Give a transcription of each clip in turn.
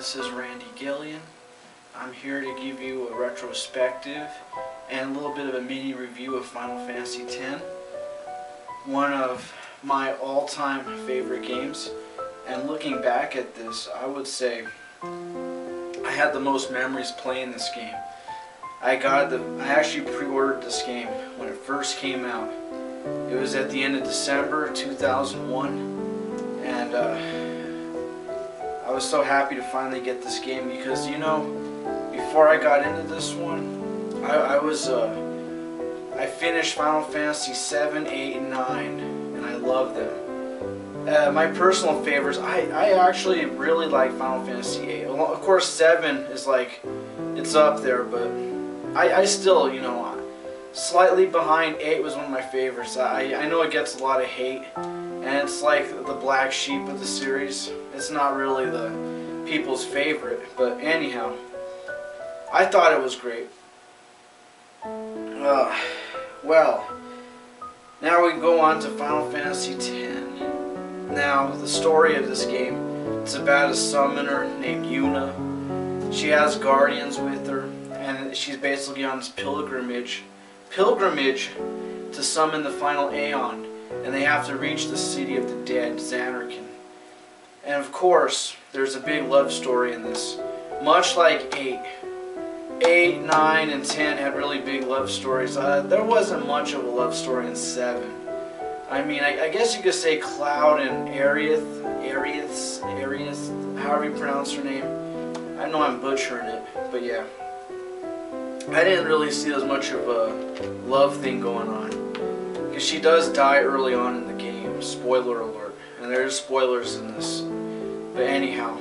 This is Randy Gillian. I'm here to give you a retrospective and a little bit of a mini review of Final Fantasy X. One of my all-time favorite games. And looking back at this, I would say I had the most memories playing this game. I actually pre-ordered this game when it first came out. It was at the end of December 2001, and I was so happy to finally get this game because, you know, before I got into this one, I finished Final Fantasy 7, 8, and 9, and I love them. My personal favorites, I actually really like Final Fantasy 8. Well, of course 7 is like, it's up there, but I still, you know, slightly behind 8 was one of my favorites. I know it gets a lot of hate, and it's like the black sheep of the series. It's not really the people's favorite, but anyhow, I thought it was great. Well, now we go on to Final Fantasy X. Now, the story of this game, it's about a summoner named Yuna. She has guardians with her, and she's basically on this pilgrimage to summon the final Aeon, and they have to reach the city of the dead, Zanarkand. And of course, there's a big love story in this, much like 8. 8, 9, and 10 had really big love stories. There wasn't much of a love story in 7. I mean, I guess you could say Cloud and Aerith, however you pronounce her name. I know I'm butchering it, but yeah. I didn't really see as much of a love thing going on, because she does die early on in the game. Spoiler alert. And there's spoilers in this. But anyhow,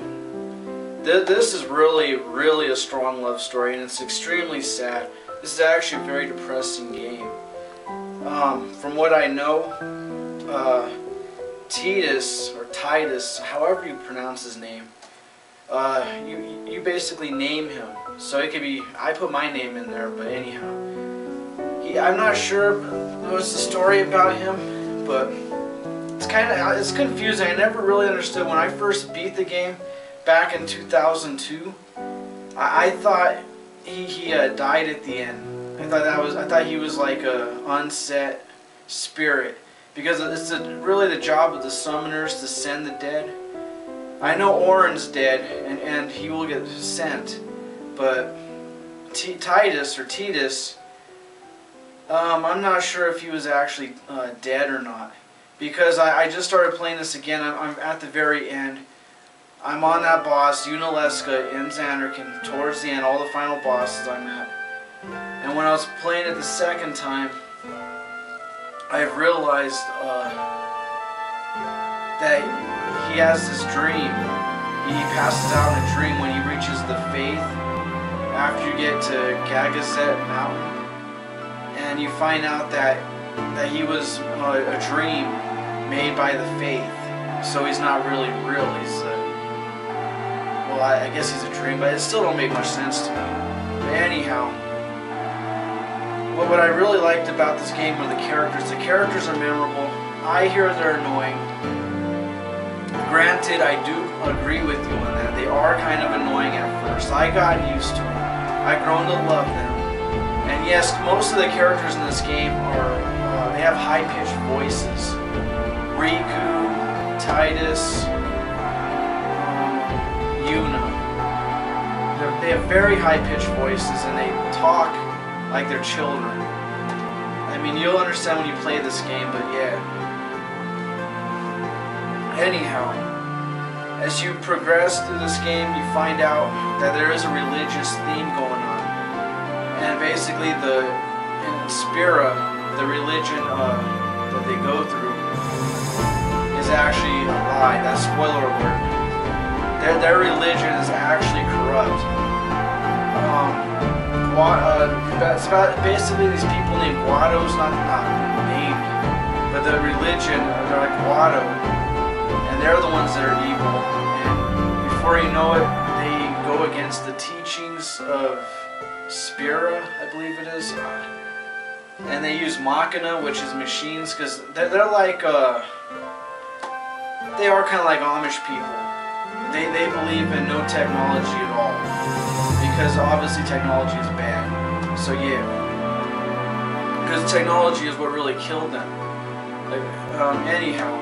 this is really a strong love story, and it's extremely sad. This is actually a very depressing game. From what I know, Titus, however you pronounce his name, you basically name him. So it could be, I put my name in there, but anyhow. I'm not sure what's the story about him, but it's confusing. I never really understood when I first beat the game back in 2002. I thought he died at the end. I thought he was like a unset spirit, because it's really the job of the summoners to send the dead. I know Auron's dead, and he will get sent, but Titus, I'm not sure if he was actually dead or not, because I just started playing this again. I'm at the very end. I'm on that boss, Yunalesca, in Zanarkand, towards the end, all the final bosses I'm at. And when I was playing it the second time, I realized that he has this dream. He passes out in a dream when he reaches the Faith, after you get to Gagazet Mountain. And you find out that he was a dream made by the Faith. So he's not really real. He's well, I guess he's a dream, but it still don't make much sense to me. But anyhow, what I really liked about this game were the characters. The characters are memorable. I hear they're annoying. Granted, I do agree with you on that. They are kind of annoying at first. I got used to them. I've grown to love them. And yes, most of the characters in this game they have high-pitched voices. Riku, Titus, Yuna. They have very high-pitched voices, and they talk like they're children. I mean, you'll understand when you play this game, but yeah. Anyhow, as you progress through this game, you find out that there is a religious theme going on. And basically, in Spira, the religion that they go through is actually a lie. That's spoiler alert. Their religion is actually corrupt. Basically, these people named Guados, not named, but the religion, they're like Guado, and they're the ones that are evil. And before you know it, they go against the teachings of Spira, I believe it is, and they use Machina, which is machines, because they're like they are kind of like Amish people. they believe in no technology at all, because obviously technology is bad. So yeah, because technology is what really killed them. Like, anyhow,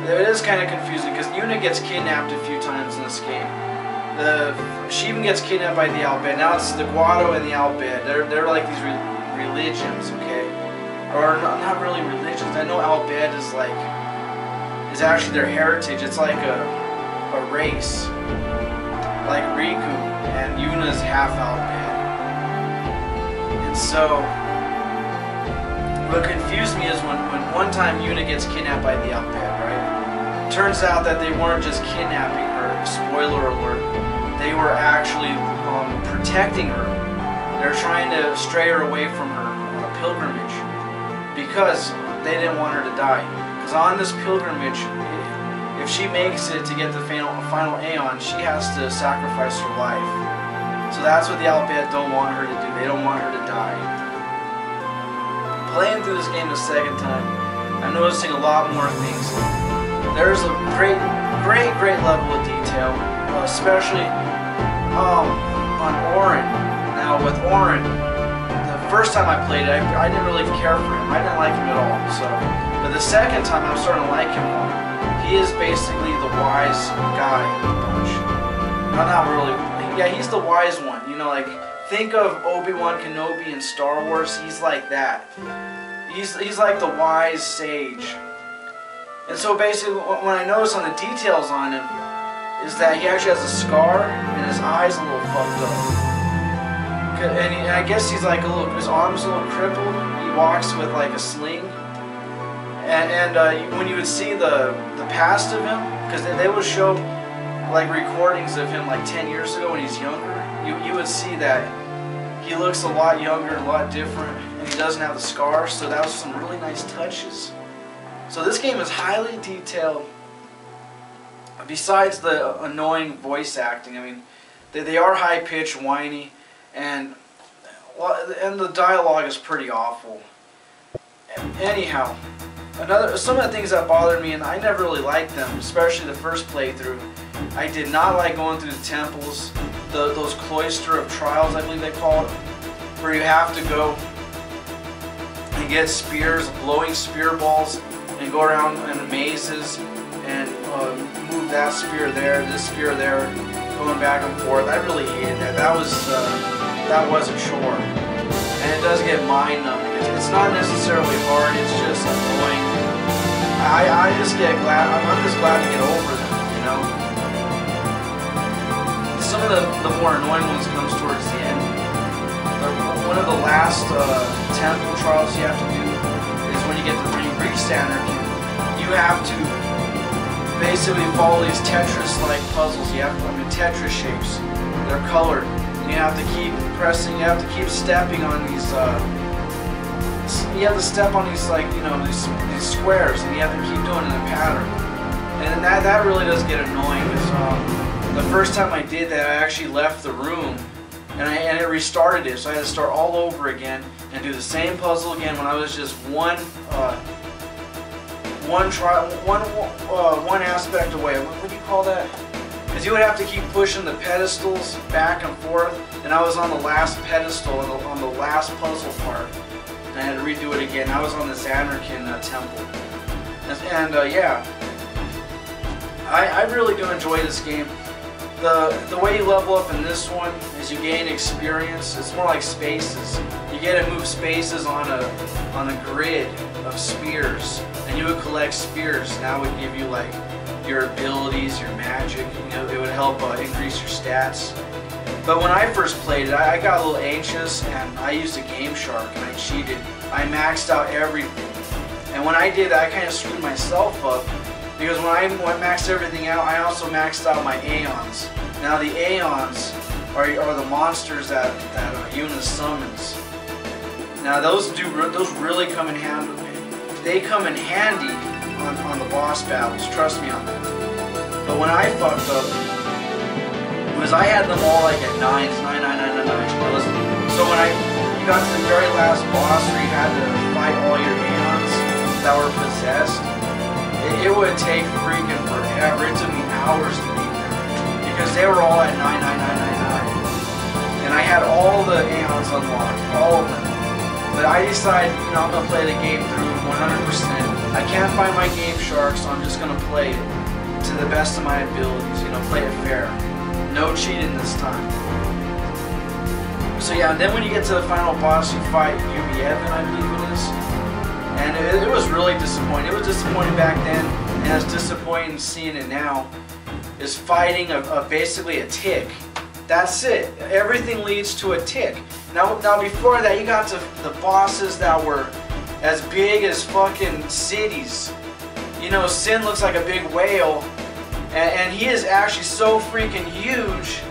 it is kind of confusing because Yuna gets kidnapped a few times in this game. She even gets kidnapped by the Al Bhed. Now it's the Guado and the Al Bhed. They're like these religions, okay? Or not really religions. I know Al Bhed is actually their heritage. It's like a race, like Riku, and Yuna's half Al Bhed. And so, what confused me is when one time Yuna gets kidnapped by the Al Bhed, right? Turns out that they weren't just kidnapping her. Spoiler alert. They were actually protecting her. They're trying to stray her away from her pilgrimage because they didn't want her to die. Because on this pilgrimage, if she makes it to get the final Aeon, she has to sacrifice her life. So that's what the Al Bhed don't want her to do. They don't want her to die. Playing through this game the second time, I'm noticing a lot more things. There's a great level of detail, especially on Auron. Now with Auron, the first time I played it, I didn't really care for him. I didn't like him at all. So, but the second time, I'm starting to like him more. He is basically the wise guy in the bunch. Not really. Yeah, he's the wise one. You know, like think of Obi-Wan Kenobi in Star Wars. He's like that. He's like the wise sage. And so basically, when I notice on the details on him, is that he actually has a scar and his eyes a little fucked up. And I guess he's like his arm's a little crippled. He walks with like a sling. And when you would see the past of him, because they would show like recordings of him like 10 years ago when he's younger, you would see that he looks a lot younger, a lot different, and he doesn't have the scar. So that was some really nice touches. So this game is highly detailed. Besides the annoying voice acting, I mean, they are high-pitched, whiny, and the dialogue is pretty awful. Anyhow, some of the things that bothered me, and I never really liked them, especially the first playthrough. I did not like going through the temples, those cloister of trials, I believe they call it, where you have to go and get spears, glowing spear balls, and go around in mazes and move that spear there, this spear there, going back and forth. I really hated that. That was a chore, and it does get mind-numbing. It's not necessarily hard. It's just annoying. I'm just glad to get over them. You know. Some of the more annoying ones comes towards the end. One of the last temple trials you have to do is when you get to reach Anarchy. You have to basically follow these Tetris-like puzzles. You have, Tetris shapes. They're colored. And you have to keep pressing. You have to keep stepping on these. You have to step on these these squares, and you have to keep doing it in a pattern. And that really does get annoying. The first time I did that, I actually left the room, and it restarted it. So I had to start all over again and do the same puzzle again when I was just one aspect away. What do you call that? Because you would have to keep pushing the pedestals back and forth, and I was on the last pedestal on the last puzzle part, and I had to redo it again. I was on the Zanarkand temple, and yeah, I really do enjoy this game. The way you level up in this one is you gain experience. It's more like spaces. You get to move spaces on a grid of spears, and you would collect spears, and that would give you like your abilities, your magic. You know, it would help increase your stats. But when I first played it, I got a little anxious, and I used a Game Shark, and I cheated. I maxed out everything, and when I did that, I kind of screwed myself up. Because when I maxed everything out, I also maxed out my Aeons. Now the Aeons are the monsters that Yuna summons. Now those really come in handy. They come in handy on the boss battles. Trust me on that. But when I fucked up, was I had them all like at 9s, 9, 9, 9, 9, 9. So when you got to the very last boss where you had to fight all your Aeons that were possessed. it would take freaking forever. It took me hours to beat them because they were all at 99999, and I had all the aeons unlocked, all of them. But I decided, you know, I'm gonna play the game through 100%. I can't find my Game Shark, so I'm just gonna play it to the best of my abilities. You know, play it fair. No cheating this time. So yeah, and then when you get to the final boss, you fight Yubi Evan, I believe it is. And it was really disappointing. It was disappointing back then, and it's disappointing seeing it now. Is fighting basically a tick. That's it. Everything leads to a tick. Now before that, you got to the bosses that were as big as fucking cities. You know, Sin looks like a big whale, and he is actually so freaking huge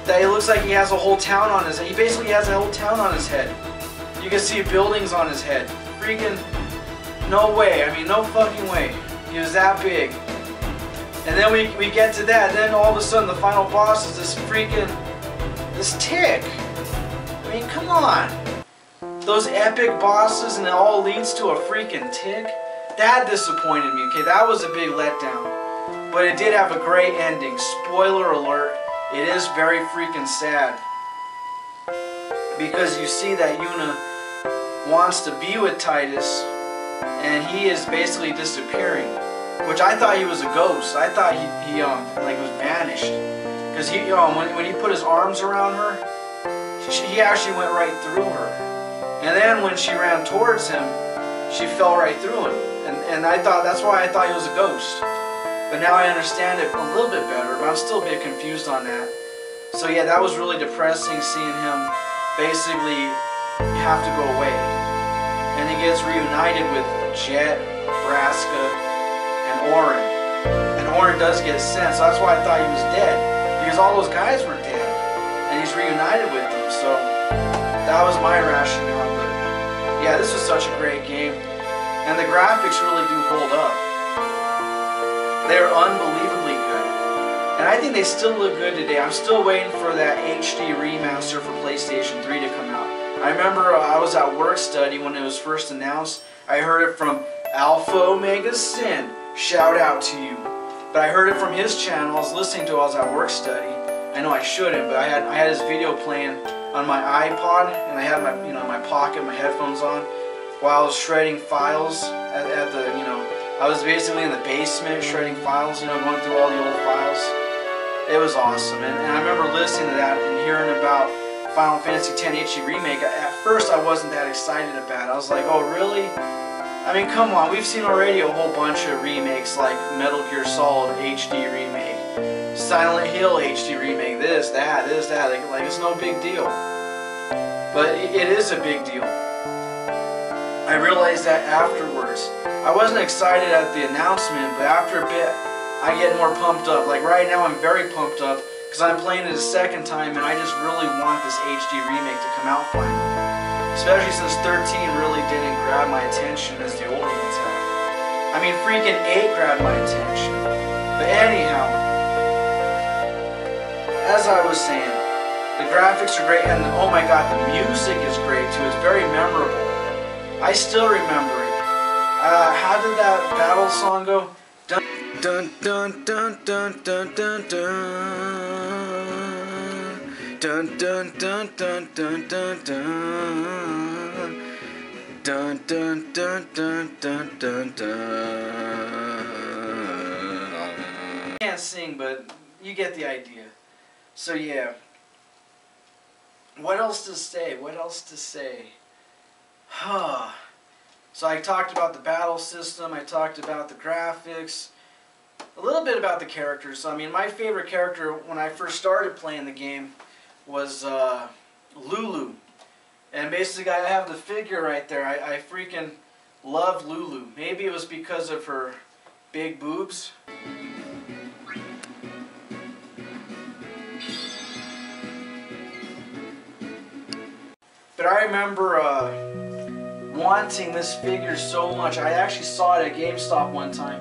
that it looks like he has a whole town on his head. He basically has a whole town on his head. You can see buildings on his head. Freaking, no way. I mean, no fucking way. He was that big. And then we get to that, then all of a sudden the final boss is this tick. I mean, come on. Those epic bosses and it all leads to a freaking tick? That disappointed me, okay? That was a big letdown. But it did have a great ending. Spoiler alert. It is very freaking sad. Because you see that Yuna wants to be with Titus, and he is basically disappearing. Which I thought he was a ghost. I thought he like was vanished. Because when he put his arms around her, he actually went right through her. And then when she ran towards him, she fell right through him. And I thought, that's why I thought he was a ghost. But now I understand it a little bit better, but I'm still a bit confused on that. So yeah, that was really depressing seeing him basically have to go away. And he gets reunited with Jet, Braska, and Orin. And Orin does get sent, so that's why I thought he was dead. Because all those guys were dead. And he's reunited with them, so that was my rationale. But yeah, this was such a great game. And the graphics really do hold up. They're unbelievably good. And I think they still look good today. I'm still waiting for that HD remaster for PlayStation 3 to come out. I remember I was at work study when it was first announced. I heard it from Alpha Omega Sin. Shout out to you. But I heard it from his channel. I was listening to it while I was at work study. I know I shouldn't, but I had his video playing on my iPod, and I had my my pocket, my headphones on, while I was shredding files at the I was basically in the basement shredding files, going through all the old files. It was awesome, and I remember listening to that and hearing about Final Fantasy X HD Remake. At first I wasn't that excited about it. I was like, oh really? I mean, come on, we've seen already a whole bunch of remakes like Metal Gear Solid HD Remake, Silent Hill HD Remake, this, that, like it's no big deal. But it is a big deal. I realized that afterwards. I wasn't excited at the announcement, but after a bit, I get more pumped up. Like right now, I'm very pumped up because I'm playing it a second time, and I just really want this HD remake to come out finally. Especially since 13 really didn't grab my attention as the older ones have. I mean, freaking 8 grabbed my attention. But anyhow, as I was saying, the graphics are great, and oh my god, the music is great too. It's very memorable. I still remember it. How did that battle song go? Dun dun dun dun dun dun dun dun dun dun dun dun dun dun dun dun dun dun dun dun. I can't sing, but you get the idea. So yeah. What else to say? What else to say? So I talked about the battle system, I talked about the graphics, a little bit about the characters. So, I mean, my favorite character when I first started playing the game was Lulu. And basically I have the figure right there. I freaking love Lulu. Maybe it was because of her big boobs. But I remember wanting this figure so much. I actually saw it at GameStop one time,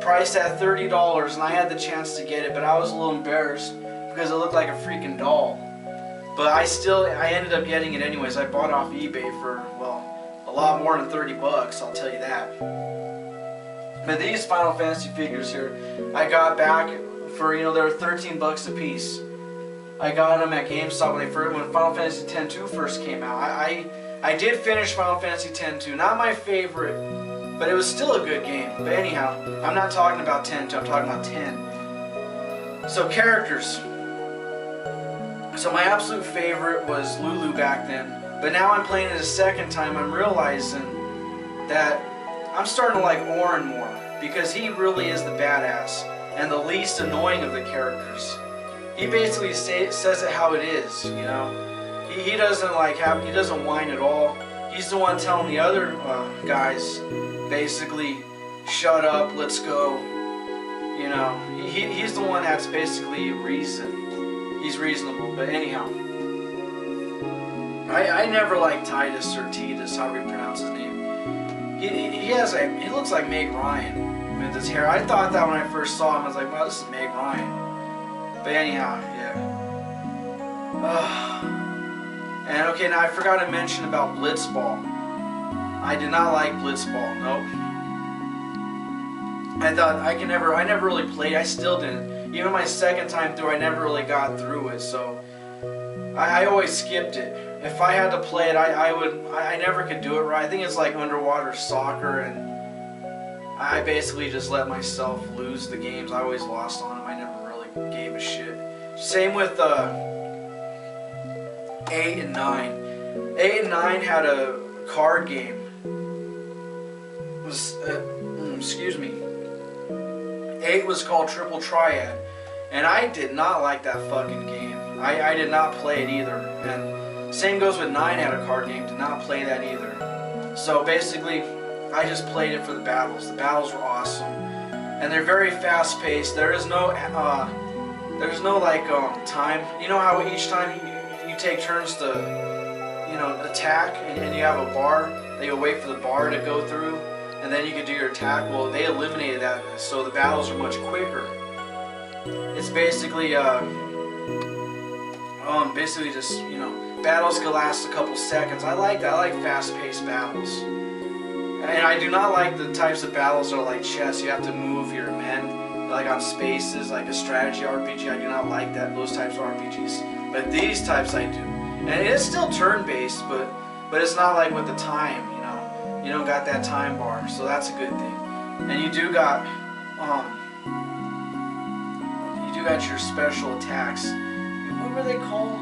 priced at $30, and I had the chance to get it, but I was a little embarrassed because it looked like a freaking doll. But I ended up getting it anyways. I bought it off eBay for, well, a lot more than 30 bucks, I'll tell you that. But these Final Fantasy figures here, I got back for, you know, they were 13 bucks a piece. I got them at GameStop when Final Fantasy X-2 first came out. I did finish Final Fantasy X-2, not my favorite, but it was still a good game. But anyhow, I'm not talking about X-2, I'm talking about 10. So characters. So my absolute favorite was Lulu back then, but now I'm playing it a second time. I'm realizing that I'm starting to like Auron more, because he really is the badass and the least annoying of the characters. He basically says it how it is, you know. He doesn't like he doesn't whine at all. He's the one telling the other guys basically, shut up, let's go. You know, he's the one that's basically reason. He's reasonable. But anyhow, I never liked Titus or Titus, however you pronounce his name. He looks like Meg Ryan with his hair. I thought that when I first saw him, I was like, wow, this is Meg Ryan. But anyhow, yeah. And okay, now I forgot to mention about Blitzball. I did not like Blitzball. Nope. I thought I never really played. I still didn't. Even my second time through, I never really got through it. So I always skipped it. If I had to play it, I never could do it right. I think it's like underwater soccer, and I basically just let myself lose the games. I always lost on them. I never really gave a shit. Same with 8 and 9. 8 and 9 had a card game. Excuse me. 8 was called Triple Triad, and I did not like that fucking game. I did not play it either. And same goes with 9 had a card game. Did not play that either. So basically, I just played it for the battles. The battles were awesome, and they're very fast paced. There's no like time. You know how each time you take turns to, you know, attack, and you have a bar that you'll wait for the bar to go through, and then you can do your attack. Well, they eliminated that, so the battles are much quicker. It's basically basically just, you know, battles can last a couple seconds. I like that. I like fast-paced battles. And I do not like the types of battles that are like chess. You have to move your men like on spaces, like a strategy RPG. I do not like those types of RPGs. But these types I do. And it is still turn-based, but it's not like with the time, you know. You don't got that time bar, so that's a good thing. And you do got your special attacks. What were they called?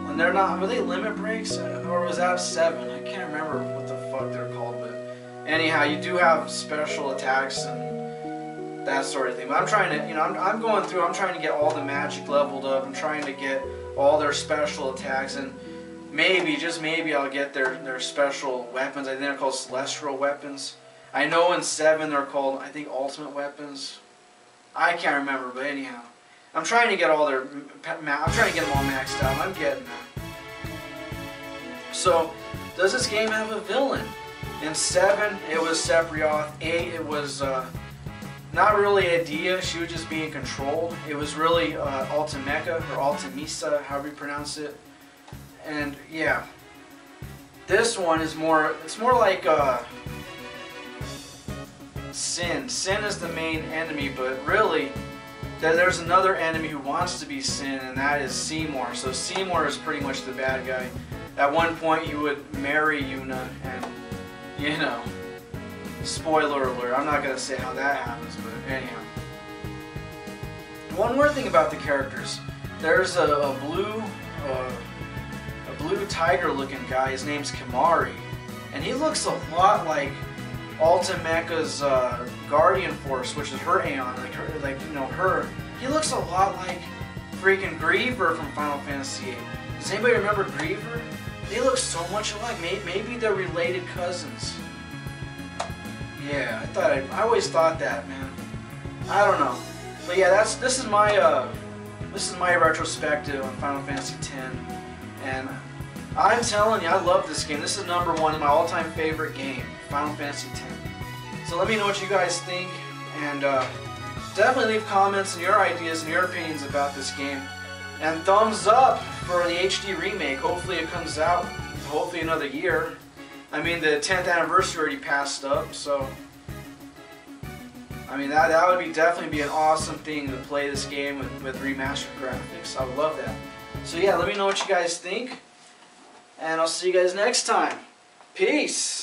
And they're not, were they limit breaks? Or was that 7? I can't remember what the fuck they're called, but anyhow, you do have special attacks and that sort of thing. But I'm trying to, you know, I'm going through, I'm trying to get all the magic leveled up. I'm trying to get all their special attacks, and maybe, just maybe, I'll get their special weapons. I think they're called celestial weapons. I know in 7 they're called, I think, ultimate weapons. I can't remember, but anyhow. I'm trying to get all their, I'm trying to get them all maxed out. I'm getting that. So, does this game have a villain? In 7, it was Sephiroth. 8, it was not really Edea. She was just being controlled. It was really Ultimecha, or Ultimisa, however you pronounce it. And yeah, this one is more, it's more like Sin. Sin is the main enemy, but really, there's another enemy who wants to be Sin, and that is Seymour. So Seymour is pretty much the bad guy. At one point, you would marry Yuna, and, you know, spoiler alert, I'm not going to say how that happens, but anyhow. One more thing about the characters. There's a blue tiger-looking guy. His name's Kimari, and he looks a lot like Ultimecha's Guardian Force, which is her Aeon, her. He looks a lot like freaking Griever from Final Fantasy VIII. Does anybody remember Griever? They look so much alike. Maybe they're related cousins. Yeah, I always thought that, man. I don't know, but yeah, this is my retrospective on Final Fantasy X, and I'm telling you, I love this game. This is #1, my all-time favorite game, Final Fantasy X. So let me know what you guys think, and definitely leave comments and your ideas and your opinions about this game. And thumbs up for the HD remake. Hopefully it comes out, hopefully another year. I mean, the 10th anniversary already passed up, so I mean, that would be definitely be an awesome thing to play this game with remastered graphics. I would love that. So yeah, let me know what you guys think, and I'll see you guys next time. Peace!